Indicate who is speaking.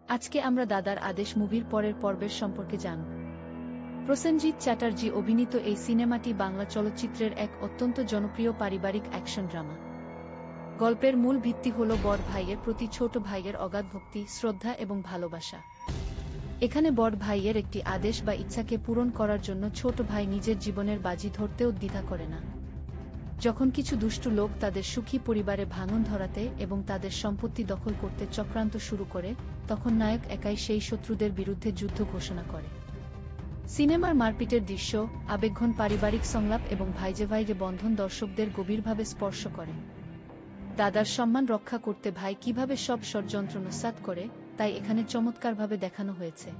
Speaker 1: আজকে আমরা দাদার আদেশ মুভির পরের পর্বের সম্পর্কে জানব। প্রসেনজিৎ চ্যাটার্জি অভিনীত এই সিনেমাটি বাংলা চলচ্চিত্রের এক অত্যন্ত জনপ্রিয় পারিবারিক অ্যাকশন ড্রামা। গল্পের মূল ভিত্তি হল বড় ভাইয়ের প্রতি ছোট ভাইয়ের অগাধ ভক্তি, শ্রদ্ধা এবং ভালোবাসা। এখানে বড় ভাইয়ের একটি আদেশ বা ইচ্ছাকে পূরণ করার জন্য ছোট ভাই নিজের জীবনের বাজি ধরতেও দ্বিধা করে না। যখন কিছু দুষ্টু লোক তাদের সুখী পরিবারে ভাঙন ধরাতে এবং তাদের সম্পত্তি দখল করতে চক্রান্ত শুরু করে, তখন নায়ক একাই সেই শত্রুদের বিরুদ্ধে যুদ্ধ ঘোষণা করে। সিনেমার মারপিটের দৃশ্য, আবেগঘন পারিবারিক সংলাপ এবং ভাইজে ভাইজে বন্ধন দর্শকদের গভীরভাবে স্পর্শ করে। দাদার সম্মান রক্ষা করতে ভাই কিভাবে সব ষড়যন্ত্র নস্যাৎ করে, তাই এখানে চমৎকারভাবে দেখানো হয়েছে।